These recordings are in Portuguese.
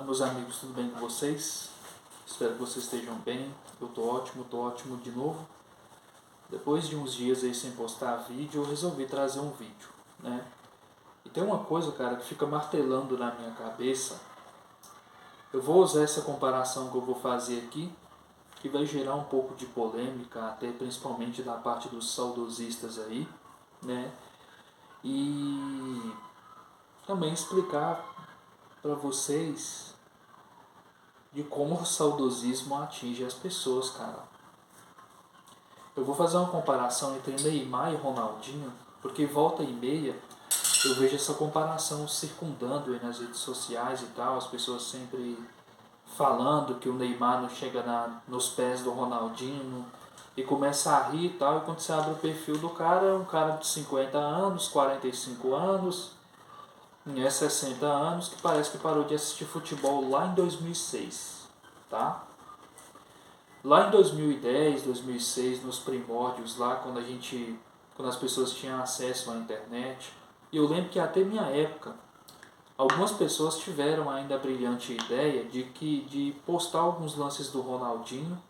Meus amigos, tudo bem com vocês? Espero que vocês estejam bem. Eu tô ótimo de novo. Depois de uns dias aí sem postar vídeo, eu resolvi trazer um vídeo, né? E tem uma coisa, cara, que fica martelando na minha cabeça. Eu vou usar essa comparação que eu vou fazer aqui, que vai gerar um pouco de polêmica, até principalmente da parte dos saudosistas aí, né? E também explicar para vocês de como o saudosismo atinge as pessoas, cara. Eu vou fazer uma comparação entre Neymar e Ronaldinho, porque volta e meia eu vejo essa comparação circundando aí nas redes sociais e tal, as pessoas sempre falando que o Neymar não chega nos pés do Ronaldinho e começa a rir e tal, e quando você abre o perfil do cara, é um cara de 50 anos, 45 anos, 60 anos, que parece que parou de assistir futebol lá em 2006, tá? Lá em 2010, 2006, nos primórdios, lá quando as pessoas tinham acesso à internet, e eu lembro que até minha época, algumas pessoas tiveram ainda a brilhante ideia de postar alguns lances do Ronaldinho,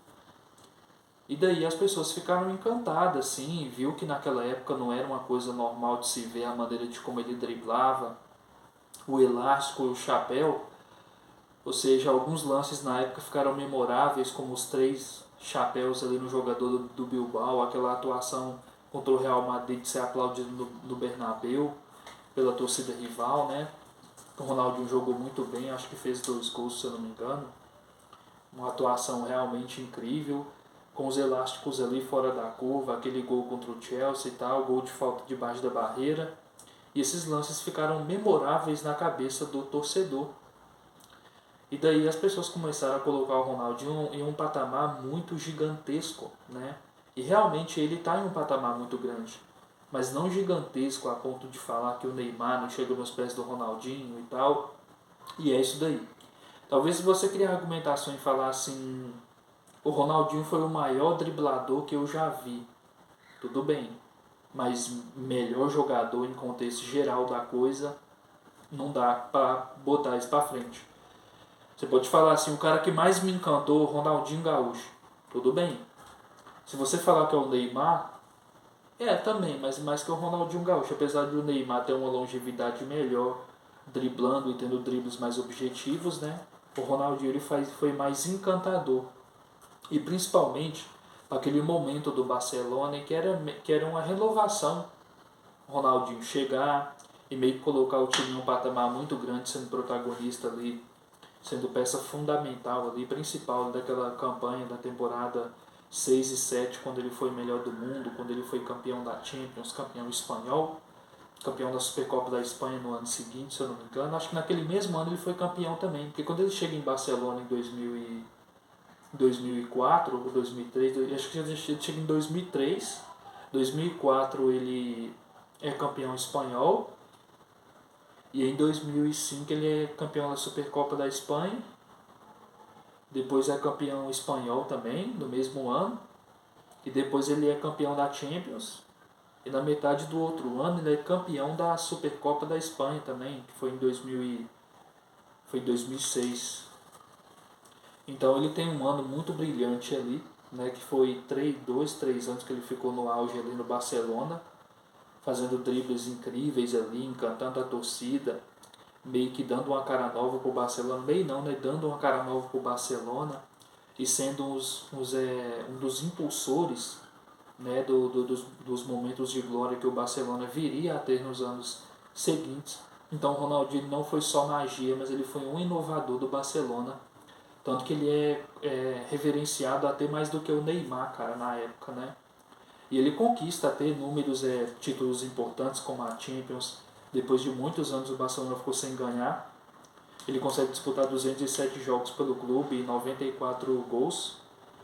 e daí as pessoas ficaram encantadas, assim, viu que naquela época não era uma coisa normal de se ver a maneira de como ele driblava, o elástico e o chapéu. Ou seja, alguns lances na época ficaram memoráveis, como os 3 chapéus ali no jogador do Bilbao, aquela atuação contra o Real Madrid de ser aplaudido no Bernabéu pela torcida rival, né? O Ronaldinho jogou muito bem, acho que fez 2 gols, se eu não me engano. Uma atuação realmente incrível, com os elásticos ali fora da curva, aquele gol contra o Chelsea e tal, gol de falta debaixo da barreira. E esses lances ficaram memoráveis na cabeça do torcedor. E daí as pessoas começaram a colocar o Ronaldinho em um patamar muito gigantesco, né? E realmente ele está em um patamar muito grande, mas não gigantesco a ponto de falar que o Neymar não chega nos pés do Ronaldinho e tal. E é isso daí. Talvez se você criar argumentação e falar assim, o Ronaldinho foi o maior driblador que eu já vi, tudo bem. Mas melhor jogador em contexto geral da coisa, não dá para botar isso para frente. Você pode falar assim, o cara que mais me encantou, o Ronaldinho Gaúcho. Tudo bem. Se você falar que é o Neymar, também, mas mais que o Ronaldinho Gaúcho. Apesar de o Neymar ter uma longevidade melhor, driblando e tendo dribles mais objetivos, né? O Ronaldinho ele foi mais encantador. E principalmente aquele momento do Barcelona que era uma renovação. O Ronaldinho chegar e meio que colocar o time em um patamar muito grande, sendo protagonista ali, sendo peça fundamental ali, principal daquela campanha da temporada 6 e 7, quando ele foi melhor do mundo, quando ele foi campeão da Champions, campeão espanhol, campeão da Supercopa da Espanha no ano seguinte, se eu não me engano. Acho que naquele mesmo ano ele foi campeão também, porque quando ele chega em Barcelona em 2004 ou 2003, acho que ele chega em 2003, 2004 ele é campeão espanhol, e em 2005 ele é campeão da Supercopa da Espanha. Depois é campeão espanhol também, no mesmo ano. E depois ele é campeão da Champions. E na metade do outro ano ele é campeão da Supercopa da Espanha também, que foi em 2006. Então ele tem um ano muito brilhante ali, né, que foi 3 anos que ele ficou no auge ali no Barcelona, fazendo dribles incríveis ali, encantando a torcida, meio que dando uma cara nova pro Barcelona, meio não, né, dando uma cara nova pro Barcelona e sendo um dos impulsores, né, dos momentos de glória que o Barcelona viria a ter nos anos seguintes. Então o Ronaldinho não foi só magia, mas ele foi um inovador do Barcelona, tanto que ele é reverenciado até mais do que o Neymar, cara, na época, né? E ele conquista até números, títulos importantes como a Champions. Depois de muitos anos o Barcelona ficou sem ganhar. Ele consegue disputar 207 jogos pelo clube e 94 gols.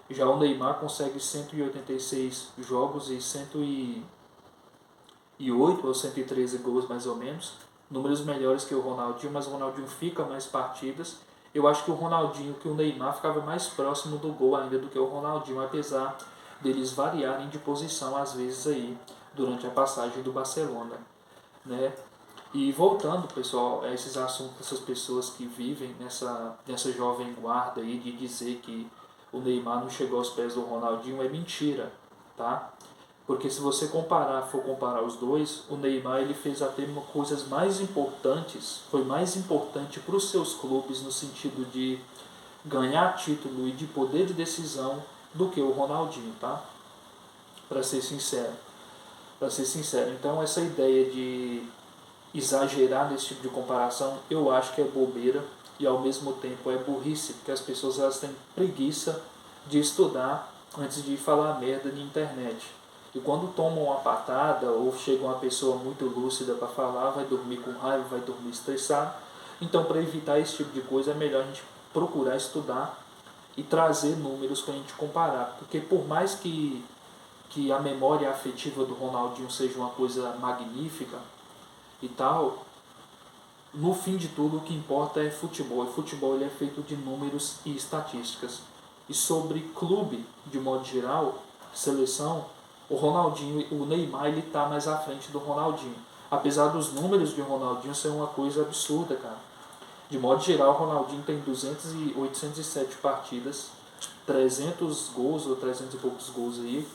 Já o Neymar consegue 186 jogos e 108 ou 113 gols mais ou menos. Números melhores que o Ronaldinho, mas o Ronaldinho fica mais partidas. Eu acho que o Neymar ficava mais próximo do gol ainda do que o Ronaldinho, apesar deles variarem de posição às vezes aí durante a passagem do Barcelona, né? E voltando, pessoal, a esses assuntos, essas pessoas que vivem nessa jovem guarda aí de dizer que o Neymar não chegou aos pés do Ronaldinho, é mentira, tá? Porque se você for comparar os dois, o Neymar ele fez até coisas mais importantes, foi mais importante para os seus clubes no sentido de ganhar título e de poder de decisão do que o Ronaldinho, tá? Para ser sincero. Para ser sincero. Então essa ideia de exagerar nesse tipo de comparação, eu acho que é bobeira e ao mesmo tempo é burrice, porque as pessoas elas têm preguiça de estudar antes de falar merda na internet. E quando tomam uma patada ou chega uma pessoa muito lúcida para falar, vai dormir com raiva, vai dormir estressado. Então, para evitar esse tipo de coisa, é melhor a gente procurar estudar e trazer números para a gente comparar. Porque por mais que a memória afetiva do Ronaldinho seja uma coisa magnífica e tal, no fim de tudo o que importa é futebol. E futebol ele é feito de números e estatísticas. E sobre clube, de modo geral, seleção, o Ronaldinho, o Neymar, ele tá mais à frente do Ronaldinho. Apesar dos números de Ronaldinho ser uma coisa absurda, cara. De modo geral, o Ronaldinho tem 807 partidas, 300 gols ou 300 e poucos gols aí,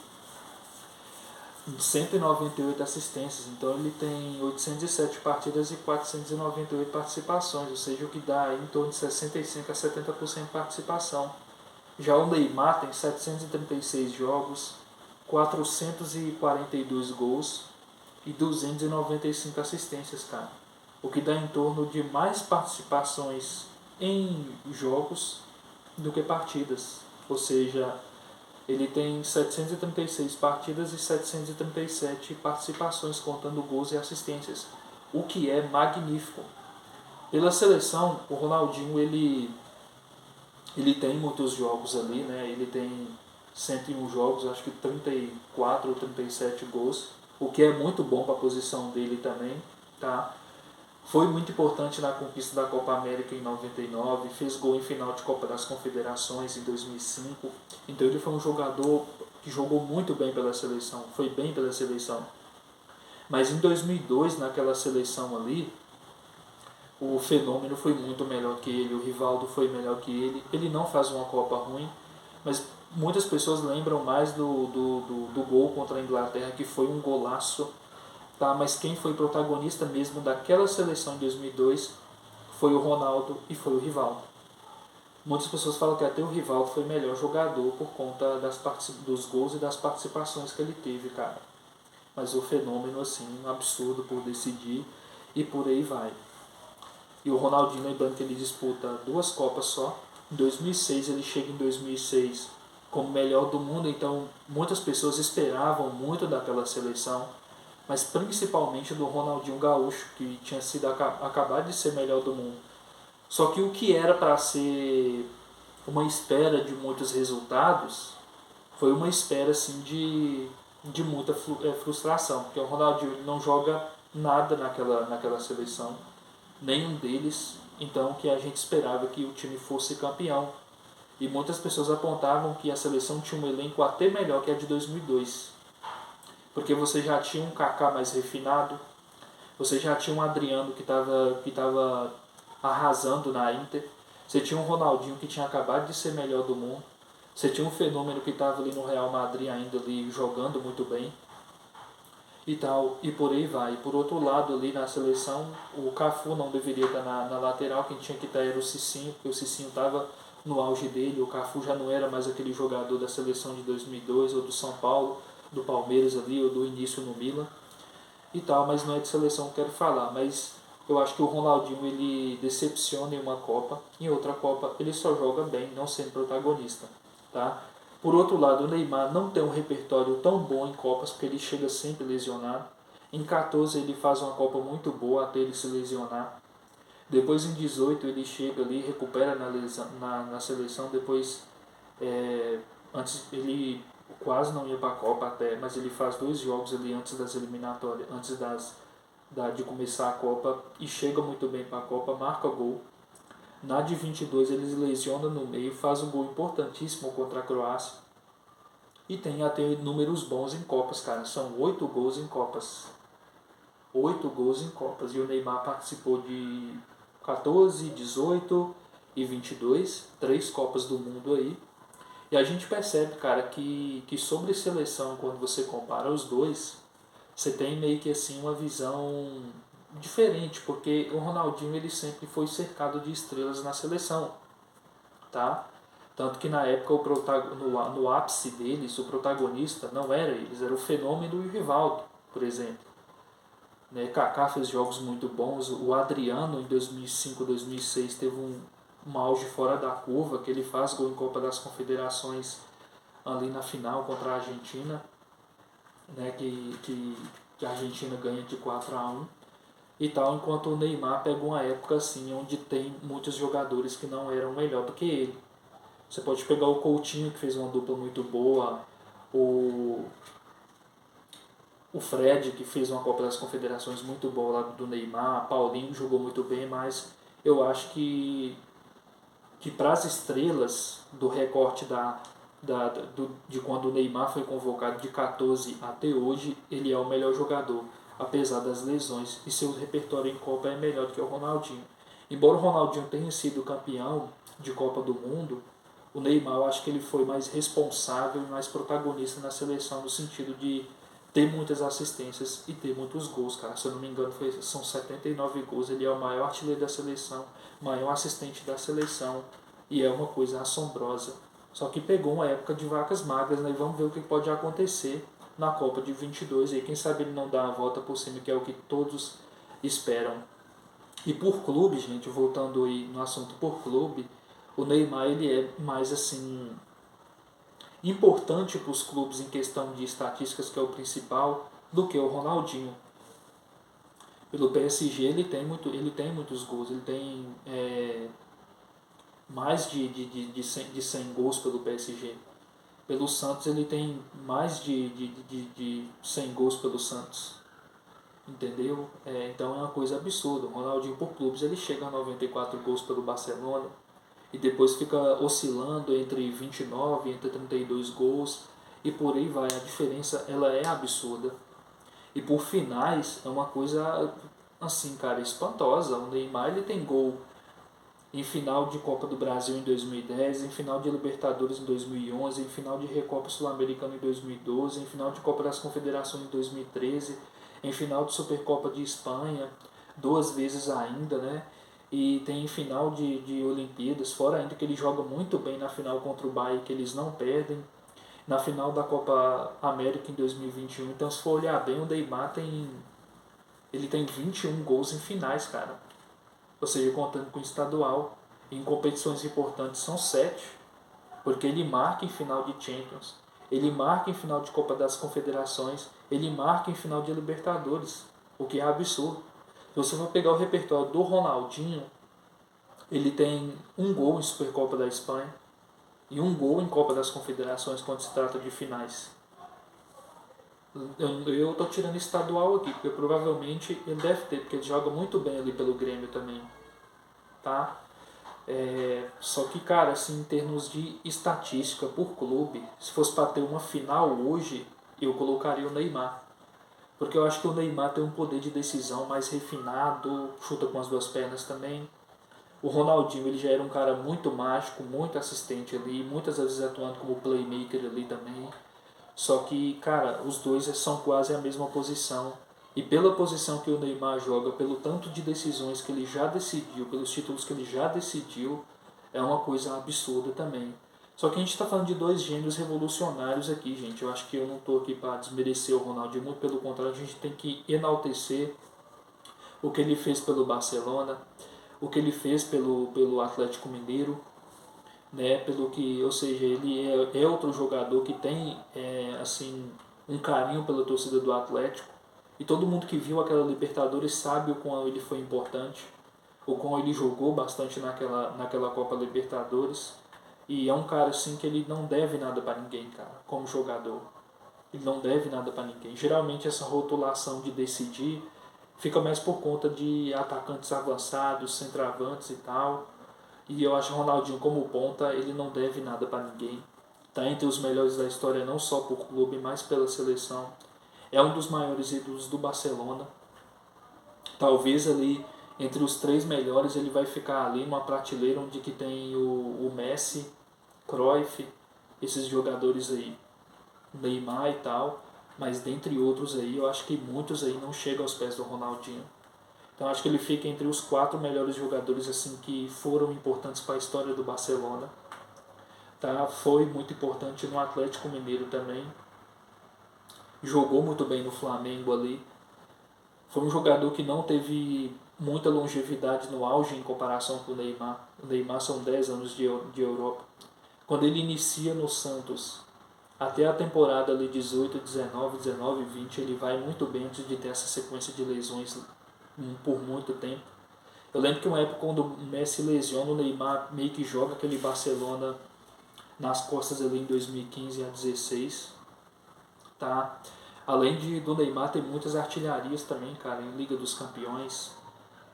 198 assistências. Então ele tem 807 partidas e 498 participações, ou seja, o que dá em torno de 65 a 70% de participação. Já o Neymar tem 736 jogos, 442 gols e 295 assistências, cara. O que dá em torno de mais participações em jogos do que partidas. Ou seja, ele tem 736 partidas e 737 participações, contando gols e assistências. O que é magnífico. Pela seleção, o Ronaldinho ele tem muitos jogos ali, né? Ele tem 101 jogos, acho que 34 ou 37 gols, o que é muito bom para a posição dele também, tá? Foi muito importante na conquista da Copa América em 99, fez gol em final de Copa das Confederações em 2005. Então ele foi um jogador que jogou muito bem pela seleção, foi bem pela seleção. Mas em 2002, naquela seleção ali, o Fenômeno foi muito melhor que ele, o Rivaldo foi melhor que ele. Ele não faz uma Copa ruim, mas muitas pessoas lembram mais do gol contra a Inglaterra, que foi um golaço. Tá? Mas quem foi protagonista mesmo daquela seleção em 2002 foi o Ronaldo e foi o Rivaldo. Muitas pessoas falam que até o Rivaldo foi melhor jogador por conta dos gols e das participações que ele teve, cara. Mas o Fenômeno, assim, um absurdo por decidir e por aí vai. E o Ronaldinho, lembrando que ele disputa 2 Copas só. Em 2006, ele chega em 2006 como melhor do mundo, então muitas pessoas esperavam muito daquela seleção, mas principalmente do Ronaldinho Gaúcho, que tinha sido acabado de ser melhor do mundo. Só que o que era para ser uma espera de muitos resultados, foi uma espera assim de muita frustração, porque o Ronaldinho ele não joga nada naquela seleção, nenhum deles, então que a gente esperava que o time fosse campeão. E muitas pessoas apontavam que a seleção tinha um elenco até melhor que a de 2002, porque você já tinha um Kaká mais refinado, você já tinha um Adriano que tava arrasando na Inter, você tinha um Ronaldinho que tinha acabado de ser melhor do mundo, você tinha um Fenômeno que estava ali no Real Madrid ainda ali jogando muito bem e tal, e por aí vai. E por outro lado ali na seleção, o Cafu não deveria estar na lateral, quem tinha que estar era o Cicinho, porque o Cicinho estava no auge dele, o Cafu já não era mais aquele jogador da seleção de 2002 ou do São Paulo, do Palmeiras ali, ou do início no Milan e tal, mas não é de seleção que eu quero falar, mas eu acho que o Ronaldinho ele decepciona em uma Copa, em outra Copa ele só joga bem, não sendo protagonista, tá? Por outro lado, o Neymar não tem um repertório tão bom em Copas, porque ele chega sempre lesionado. Em 14 ele faz uma Copa muito boa até ele se lesionar. Depois em 18 ele chega ali, recupera na seleção, depois antes ele quase não ia para a Copa até, mas ele faz 2 jogos ali antes das eliminatórias, antes de começar a Copa e chega muito bem para a Copa, marca gol. Na de 22 ele lesiona no meio, faz um gol importantíssimo contra a Croácia e tem até números bons em Copas, cara. São 8 gols em Copas. 8 gols em Copas. E o Neymar participou de 14, 18 e 22, 3 Copas do Mundo aí. E a gente percebe, cara, que sobre seleção, quando você compara os dois, você tem meio que assim uma visão diferente, porque o Ronaldinho ele sempre foi cercado de estrelas na seleção, tá? Tanto que na época no ápice deles, o protagonista não era eles, era o Fenômeno e o Rivaldo, por exemplo. Né? Kaká fez jogos muito bons, o Adriano em 2005, 2006 teve um auge fora da curva, que ele faz gol em Copa das Confederações ali na final contra a Argentina, né? que a Argentina ganha de 4-1 e tal, enquanto o Neymar pegou uma época assim onde tem muitos jogadores que não eram melhor do que ele. Você pode pegar o Coutinho, que fez uma dupla muito boa, o, o Fred, que fez uma Copa das Confederações muito boa lá do Neymar, Paulinho jogou muito bem, mas eu acho que para as estrelas do recorte de quando o Neymar foi convocado de 14 até hoje, ele é o melhor jogador, apesar das lesões, e seu repertório em Copa é melhor do que o Ronaldinho. Embora o Ronaldinho tenha sido campeão de Copa do Mundo, o Neymar eu acho que ele foi mais responsável e mais protagonista na seleção, no sentido de ter muitas assistências e ter muitos gols, cara. Se eu não me engano, são 79 gols. Ele é o maior artilheiro da seleção, maior assistente da seleção, e é uma coisa assombrosa. Só que pegou uma época de vacas magras, né? E vamos ver o que pode acontecer na Copa de 22. E quem sabe ele não dá a volta por cima, que é o que todos esperam. E por clube, gente, voltando aí no assunto por clube, o Neymar ele é mais assim importante para os clubes em questão de estatísticas, que é o principal, do que o Ronaldinho. Pelo PSG ele tem muitos gols, ele tem mais de 100 gols pelo PSG. Pelo Santos ele tem mais de 100 gols pelo Santos. Entendeu? Então é uma coisa absurda. O Ronaldinho por clubes ele chega a 94 gols pelo Barcelona e depois fica oscilando entre 29, entre 32 gols e por aí vai. A diferença ela é absurda. E por finais é uma coisa assim, cara, espantosa. O Neymar ele tem gol em final de Copa do Brasil em 2010, em final de Libertadores em 2011, em final de Recopa Sul-Americana em 2012, em final de Copa das Confederações em 2013, em final de Supercopa de Espanha, 2 vezes ainda, né? E tem em final de Olimpíadas, fora ainda que ele joga muito bem na final contra o Bahia, que eles não perdem, na final da Copa América em 2021. Então, se for olhar bem, o Neymar ele tem 21 gols em finais, cara. Ou seja, contando com o estadual. Em competições importantes são 7, porque ele marca em final de Champions, ele marca em final de Copa das Confederações, ele marca em final de Libertadores, o que é absurdo. Se você for pegar o repertório do Ronaldinho, ele tem um gol em Supercopa da Espanha e um gol em Copa das Confederações quando se trata de finais. Eu tô tirando estadual aqui, porque provavelmente ele deve ter, porque ele joga muito bem ali pelo Grêmio também, tá? Só que, cara, assim, em termos de estatística por clube, se fosse para ter uma final hoje, eu colocaria o Neymar. Porque eu acho que o Neymar tem um poder de decisão mais refinado, chuta com as 2 pernas também. O Ronaldinho ele já era um cara muito mágico, muito assistente ali, muitas vezes atuando como playmaker ali também. Só que, cara, os dois são quase a mesma posição. E pela posição que o Neymar joga, pelo tanto de decisões que ele já decidiu, pelos títulos que ele já decidiu, é uma coisa absurda também. Só que a gente está falando de 2 gênios revolucionários aqui, gente. Eu acho que eu não estou aqui para desmerecer o Ronaldinho, muito pelo contrário, a gente tem que enaltecer o que ele fez pelo Barcelona, o que ele fez pelo Atlético Mineiro, né? Pelo que, ou seja, ele é outro jogador que tem assim um carinho pela torcida do Atlético, e todo mundo que viu aquela Libertadores sabe o quão ele foi importante, o quão ele jogou bastante naquela Copa Libertadores, e é um cara assim que ele não deve nada para ninguém, cara, como jogador. Ele não deve nada para ninguém. Geralmente essa rotulação de decidir fica mais por conta de atacantes avançados, centroavantes e tal. E eu acho que o Ronaldinho como ponta, ele não deve nada para ninguém. Está entre os melhores da história, não só por clube, mas pela seleção. É um dos maiores ídolos do Barcelona. Talvez ali entre os 3 melhores ele vai ficar ali numa prateleira onde que tem o Messi, Cruyff, esses jogadores aí, Neymar e tal, mas dentre outros aí, eu acho que muitos aí não chegam aos pés do Ronaldinho. Então acho que ele fica entre os 4 melhores jogadores assim que foram importantes para a história do Barcelona. Tá? Foi muito importante no Atlético Mineiro também. Jogou muito bem no Flamengo ali. Foi um jogador que não teve muita longevidade no auge em comparação com o Neymar. O Neymar são 10 anos de Europa. Quando ele inicia no Santos, até a temporada ali 18, 19, 19 e 20, ele vai muito bem antes de ter essa sequência de lesões por muito tempo. Eu lembro que uma época quando o Messi lesiona, o Neymar meio que joga aquele Barcelona nas costas ali em 2015 a 16, tá? Além do Neymar ter muitas artilharias também, cara, em Liga dos Campeões,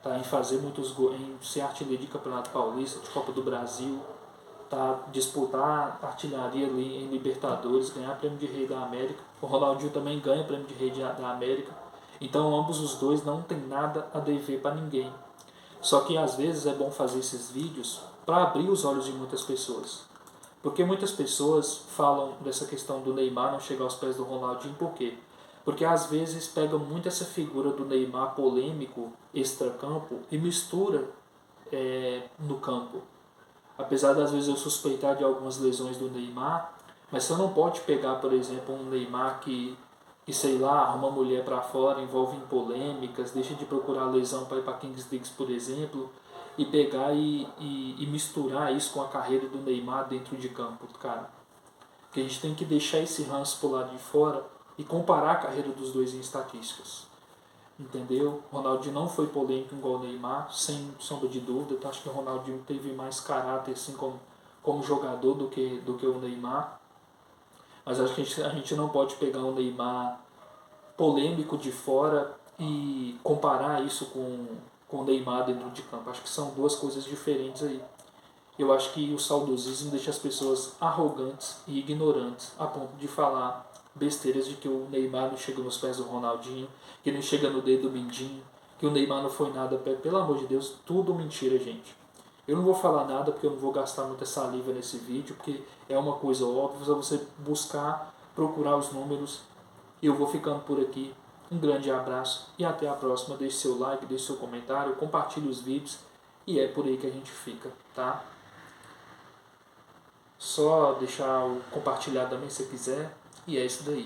tá? Em fazer muitos gols, em ser artilheiro de Campeonato Paulista, de Copa do Brasil, tá? Disputar artilharia ali em Libertadores, ganhar prêmio de Rei da América. O Ronaldinho também ganha prêmio de Rei da América. Então ambos os dois não tem nada a dever para ninguém. Só que às vezes é bom fazer esses vídeos para abrir os olhos de muitas pessoas. Porque muitas pessoas falam dessa questão do Neymar não chegar aos pés do Ronaldinho, por quê? Porque às vezes pega muito essa figura do Neymar polêmico, extracampo, e mistura no campo. Apesar das vezes eu suspeitar de algumas lesões do Neymar, mas você não pode pegar, por exemplo, um Neymar que sei lá, arruma mulher para fora, envolve em polêmicas, deixa de procurar lesão para ir para Kings League, por exemplo, e pegar e misturar isso com a carreira do Neymar dentro de campo, cara. Porque a gente tem que deixar esse ranço pro lado de fora e comparar a carreira dos dois em estatísticas. Entendeu? O Ronaldinho não foi polêmico igual o Neymar, sem sombra de dúvida. Eu acho que o Ronaldinho teve mais caráter assim, como jogador do que o Neymar. Mas acho que a gente não pode pegar o Neymar polêmico de fora e comparar isso com o Neymar dentro de campo. Acho que são duas coisas diferentes aí. Eu acho que o saudosismo deixa as pessoas arrogantes e ignorantes a ponto de falar besteiras de que o Neymar não chega nos pés do Ronaldinho, que não chega no dedo do Mindinho, que o Neymar não foi nada. Pelo amor de Deus, tudo mentira, gente. Eu não vou falar nada porque eu não vou gastar muita saliva nesse vídeo, porque é uma coisa óbvia, é você buscar, procurar os números. Eu vou ficando por aqui. Um grande abraço e até a próxima. Deixe seu like, deixe seu comentário, compartilhe os vídeos e é por aí que a gente fica, tá? Só deixar o compartilhar também se quiser. E é isso daí.